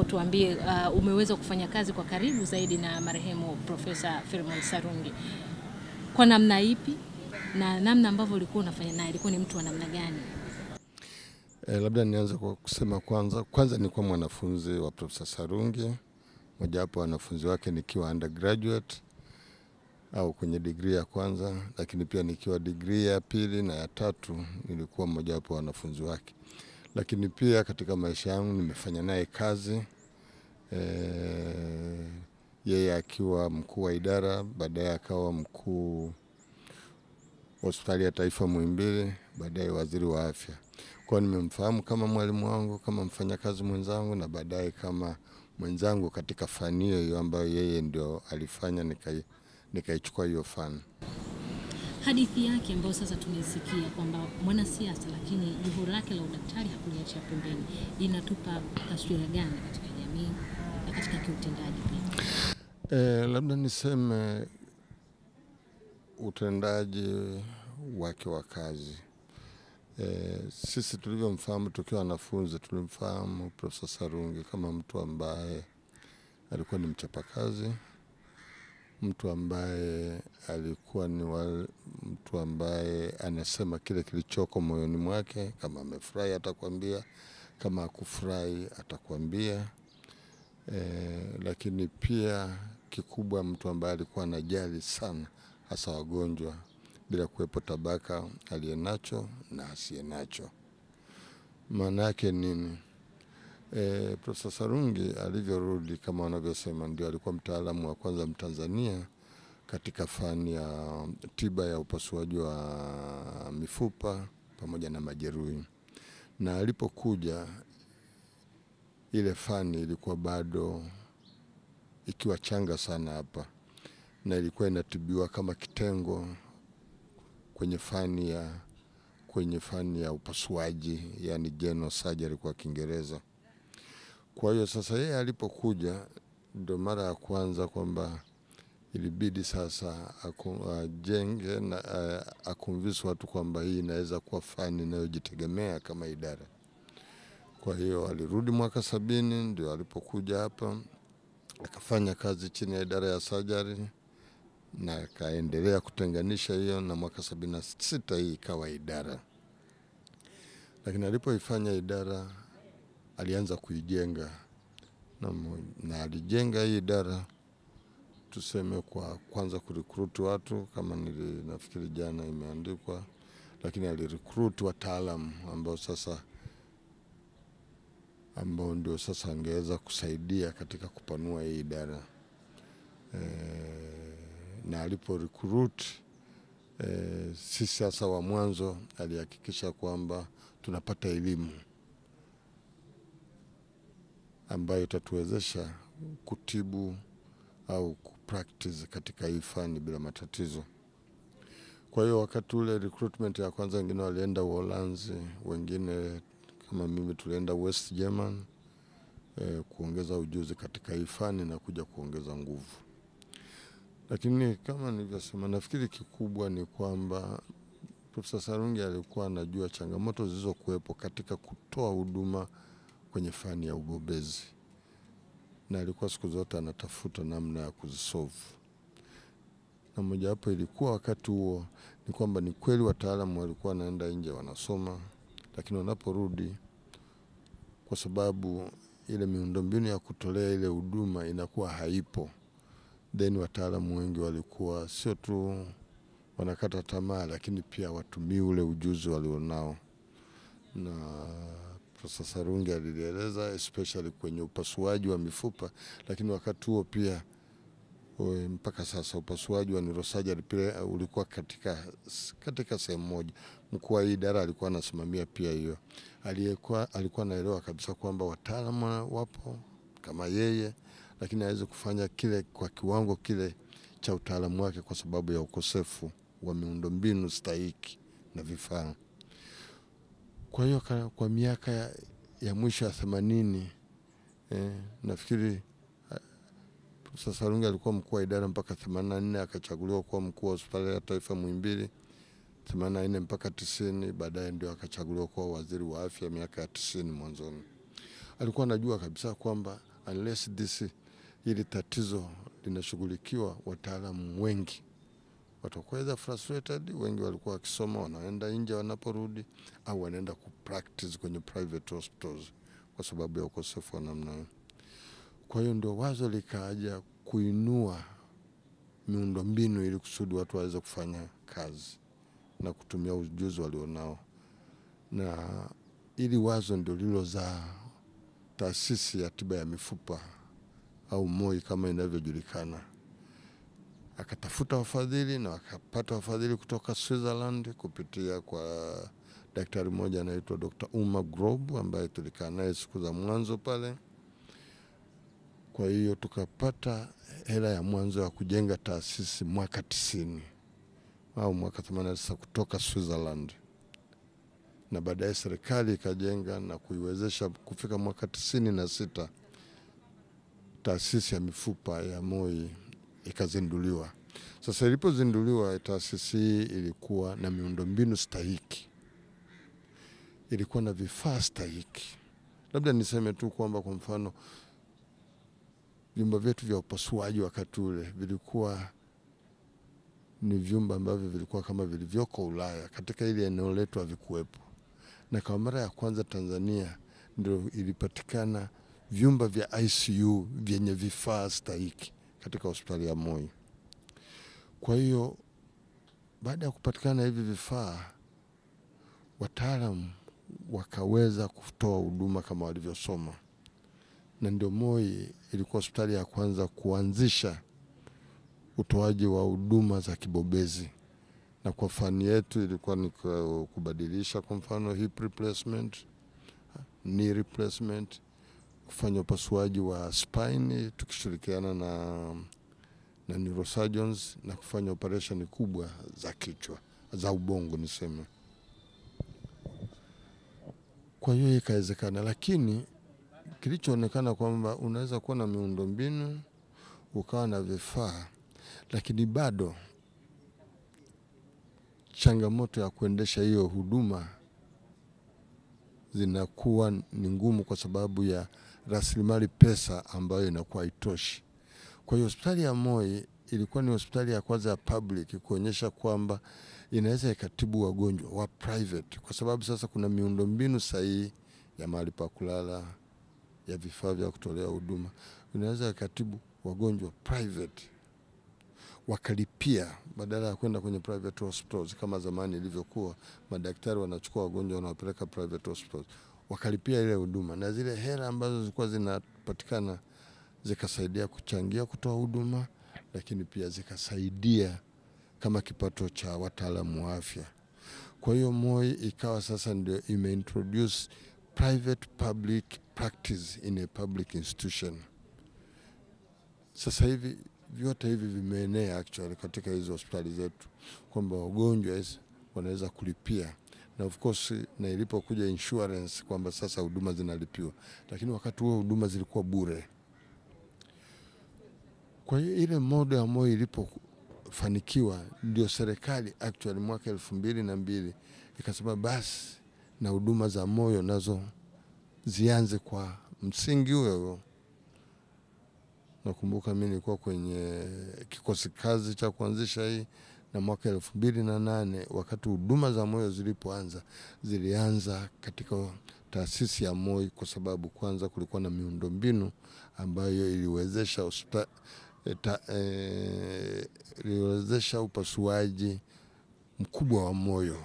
Tuambie, umeweza kufanya kazi kwa karibu zaidi na marehemu Profesa Philemon Sarungi. Kwa namna ipi na namna ambavyo ulikuwa unafanya naye, alikuwa ni mtu wa namna gani? Labda nianze kwa kusema kwanza nilikuwa mwanafunzi wa Profesa Sarungi, mojawapo wanafunzi wake nikiwa undergraduate au kwenye degree ya kwanza, lakini pia nikiwa degree ya pili na ya tatu nilikuwa mojawapo wanafunzi wake. Lakini pia katika maisha yangu nimefanya naye kazi, yeye akiwa mkuu wa idara, baadaye akawa mkuu hospitali ya taifa Muhimbili, baadaye waziri wa afya. Kwa nimemfahamu kama mwalimu wangu, kama mfanyakazi mwenzangu na baadaye kama mwenzangu katika fani hiyo ambayo yeye ndio alifanya nikaichukua hiyo fani. Hadithi yake ambayo sasa tumesikia kwamba mwanasiasa lakini juhudi lake la udaktari hakuliacha pembeni, inatupa taswira gani katika jamii na katika kiutendaji pia? Labda niseme utendaji wake wa kazi. Sisi tulivyomfahamu tukiwa wanafunzi, tulimfahamu Profesa Sarungi kama mtu ambaye alikuwa ni mchapakazi, mtu ambaye alikuwa ni mtu ambaye anasema kile kilichoko moyoni mwake. Kama amefurahi atakwambia, kama hakufurahi atakwambia. Lakini pia kikubwa mtu ambaye alikuwa anajali sana hasa wagonjwa, bila kuwepo tabaka aliyenacho na asiyenacho. Maana yake nini? Profesa Sarungi alivyorudi, kama wanavyosema, ndio alikuwa mtaalamu wa kwanza Mtanzania katika fani ya tiba ya upasuaji wa mifupa pamoja na majeruhi. Na alipokuja, ile fani ilikuwa bado ikiwa changa sana hapa, na ilikuwa inatibiwa kama kitengo kwenye fani ya upasuaji, yani general surgery kwa Kiingereza. Kwa hiyo sasa yeye alipokuja, ndio mara ya kwanza kwamba ilibidi sasa ajenge na akumvishe watu kwamba hii inaweza kuwa fani inayojitegemea kama idara. Kwa hiyo alirudi mwaka 70, ndio alipokuja hapa akafanya kazi chini ya idara ya surgery na akaendelea kutenganisha hiyo, na mwaka 76 hii ikawa idara. Lakini alipoifanya idara alianza kuijenga, na alijenga hii idara tuseme kwa kwanza kurecruit watu, kama nafikiri jana imeandikwa, lakini alirecruit wataalamu ambao ndio sasa angeweza kusaidia katika kupanua hii idara. Na alipo recruit sisi sasa wa mwanzo alihakikisha kwamba tunapata elimu ambayo itatuwezesha kutibu au kupractice katika hii fani bila matatizo. Kwa hiyo wakati ule recruitment ya kwanza, wengine walienda Uholanzi, wengine kama mimi tulienda West German kuongeza ujuzi katika hii fani na kuja kuongeza nguvu. Lakini kama nilivyosema, nafikiri kikubwa ni kwamba Profesa Sarungi alikuwa anajua changamoto zilizokuwepo katika kutoa huduma kwenye fani ya ubobezi, na alikuwa siku zote anatafuta namna ya kuzisolve. Na mojawapo ilikuwa wakati huo ni kwamba ni kweli wataalamu walikuwa wanaenda nje wanasoma, lakini wanaporudi, kwa sababu ile miundombinu ya kutolea ile huduma inakuwa haipo, then wataalamu wengi walikuwa sio tu wanakata tamaa, lakini pia watumii ule ujuzi walionao. Na Profesa Sarungi alieleza especially kwenye upasuaji wa mifupa, lakini wakati huo pia mpaka sasa upasuaji wa neurosurgery pia ulikuwa katika sehemu moja. Mkuu wa idara alikuwa anasimamia pia hiyo. Alikuwa anaelewa kabisa kwamba wataalamu wapo kama yeye, lakini hawezi kufanya kile kwa kiwango kile cha utaalamu wake kwa sababu ya ukosefu wa miundombinu stahiki na vifaa. Kwa hiyo kwa miaka ya mwisho ya 80, nafikiri Profesa Sarungi alikuwa mkuu wa idara mpaka 84, akachaguliwa kuwa mkuu wa hospitali ya taifa Muhimbili 84 mpaka 90, baadaye ndio akachaguliwa kuwa waziri wa afya miaka ya 90 mwanzoni. alikuwa anajua kabisa kwamba unless ili tatizo linashughulikiwa, wataalamu wengi watakuwa frustrated. Wengi walikuwa wakisoma wanaenda nje, wanaporudi au wanaenda kupractice kwenye private hospitals kwa sababu ya ukosefu wa namna hiyo. Kwa hiyo ndio wazo likaja kuinua miundombinu ili kusudi watu waweze kufanya kazi na kutumia ujuzi walionao, na ili wazo ndio lilozaa taasisi ya tiba ya mifupa au MOI kama inavyojulikana. Akatafuta wafadhili na akapata wafadhili kutoka Switzerland kupitia kwa daktari mmoja anaitwa Dr. Uma Grob ambaye tulikaa naye siku za mwanzo pale. Kwa hiyo tukapata hela ya mwanzo ya kujenga taasisi mwaka 90 au mwaka 89 kutoka Switzerland, na baadaye serikali ikajenga na kuiwezesha kufika mwaka 96 taasisi ya mifupa ya MOI ikazinduliwa. Sasa ilipozinduliwa taasisi hii ilikuwa na miundombinu stahiki, ilikuwa na vifaa stahiki. Labda niseme tu kwamba kwa mfano vyumba vyetu vya upasuaji wakati ule vilikuwa ni vyumba ambavyo vilikuwa kama vilivyoko Ulaya, katika ile eneo letu havikuwepo. Na kwa mara ya kwanza Tanzania ndio ilipatikana vyumba vya ICU vyenye vifaa stahiki katika hospitali ya MOI. Kwa hiyo baada ya kupatikana hivi vifaa, wataalamu wakaweza kutoa huduma kama walivyosoma, na ndio MOI ilikuwa hospitali ya kwanza kuanzisha utoaji wa huduma za kibobezi. Na kwa fani yetu ilikuwa ni kubadilisha kwa mfano hip replacement, knee replacement, kufanya upasuaji wa spine tukishirikiana na neurosurgeons, na kufanya operation kubwa za kichwa, za ubongo niseme. Kwa hiyo ikawezekana, lakini kilichoonekana kwamba unaweza kuwa na miundombinu ukawa na vifaa, lakini bado changamoto ya kuendesha hiyo huduma zinakuwa ni ngumu kwa sababu ya rasilimali pesa ambayo inakuwa haitoshi. Kwa hiyo hospitali ya MOI ilikuwa ni hospitali ya kwanza ya public kuonyesha kwamba inaweza ikatibu wagonjwa wa private, kwa sababu sasa kuna miundombinu sahihi ya mahali pa kulala, ya vifaa vya kutolea huduma. Inaweza ikatibu wagonjwa private wakalipia, badala ya kwenda kwenye private hospitals kama zamani ilivyokuwa madaktari wanachukua wagonjwa wanawapeleka private hospitals, wakalipia ile huduma, na zile hela ambazo zilikuwa zinapatikana zikasaidia kuchangia kutoa huduma, lakini pia zikasaidia kama kipato cha wataalamu wa afya. Kwa hiyo MOI ikawa sasa ndio imeintroduce private public practice in a public institution. Sasa hivi vyote hivi vimeenea actually katika hizo hospitali zetu, kwamba wagonjwa wanaweza kulipia, na of course na ilipokuja insurance kwamba sasa huduma zinalipiwa, lakini wakati huo huduma zilikuwa bure. Kwa hiyo ile model ya MOI ilipofanikiwa, ndio serikali actually mwaka 2002 ikasema basi na huduma za moyo nazo zianze kwa msingi huo. Nakumbuka mimi nilikuwa kwenye kikosi kazi cha kuanzisha hii, na mwaka 2008 wakati huduma za moyo zilianza katika taasisi ya MOI, kwa sababu kwanza kulikuwa na miundombinu ambayo iliwezesha upasuaji mkubwa wa moyo,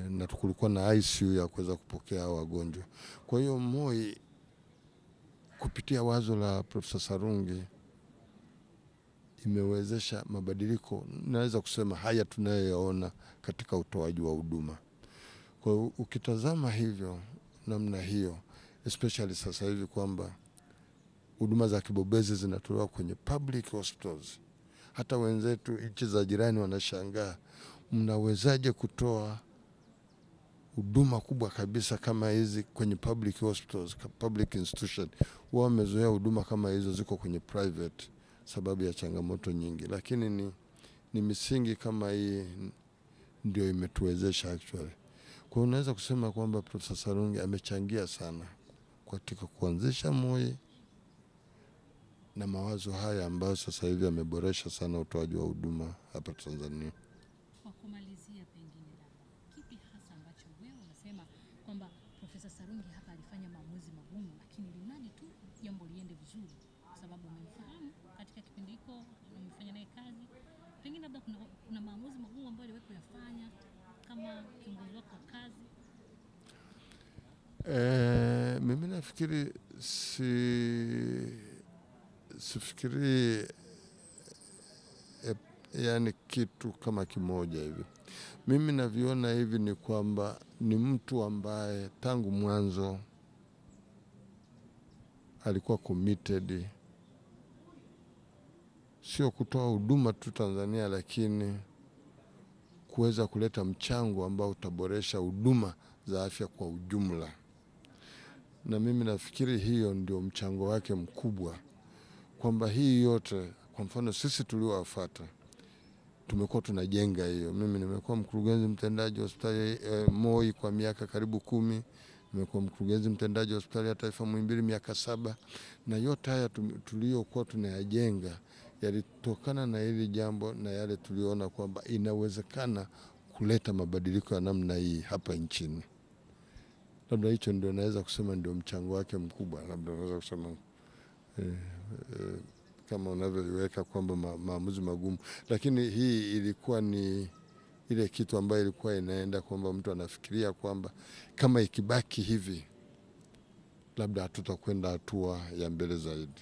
na kulikuwa na ICU ya kuweza kupokea wagonjwa. Kwa hiyo MOI kupitia wazo la Profesa Sarungi imewezesha mabadiliko, naweza kusema haya tunayoyaona katika utoaji wa huduma. Kwa hiyo ukitazama hivyo namna hiyo, especially sasa hivi kwamba huduma za kibobezi zinatolewa kwenye public hospitals, hata wenzetu nchi za jirani wanashangaa, mnawezaje kutoa huduma kubwa kabisa kama hizi kwenye public hospitals, public institution? Wao wamezoea huduma kama hizo ziko kwenye private sababu ya changamoto nyingi, lakini ni misingi kama hii ndio imetuwezesha actually. Kwa unaweza kusema kwamba Profesa Sarungi amechangia sana katika kuanzisha MOI na mawazo haya ambayo sasa hivi yameboresha sana utoaji wa huduma hapa Tanzania. Kwa kumalizia, pengine kipi hasa ambacho wewe unasema kwamba Profesa Sarungi hapa alifanya maamuzi magumu, lakini limradi tu jambo liende vizuri, kwa sababu umemfahamu katika kipindi hiko, umefanya naye kazi, pengine labda kuna maamuzi magumu ambayo aliwahi kuyafanya kama kiongozi wako wa kazi? Mimi nafikiri sifikiri yani kitu kama kimoja hivi. Mimi naviona hivi ni kwamba ni mtu ambaye tangu mwanzo alikuwa committed, sio kutoa huduma tu Tanzania, lakini kuweza kuleta mchango ambao utaboresha huduma za afya kwa ujumla. Na mimi nafikiri hiyo ndio mchango wake mkubwa, kwamba hii yote, kwa mfano sisi tuliowafuata tumekuwa tunajenga hiyo. Mimi nimekuwa mkurugenzi mtendaji wa hospitali MOI kwa miaka karibu 10, nimekuwa mkurugenzi mtendaji wa hospitali ya taifa Muhimbili miaka 7, na yote haya tuliokuwa tunayajenga yalitokana na hili jambo na yale tuliona kwamba inawezekana kuleta mabadiliko ya namna hii hapa nchini. Labda hicho ndio naweza kusema ndio mchango wake mkubwa, labda naweza kusema kama unavyoweka kwamba maamuzi magumu, lakini hii ilikuwa ni ile kitu ambayo ilikuwa inaenda kwamba mtu anafikiria kwamba kama ikibaki hivi labda hatutakwenda hatua ya mbele zaidi.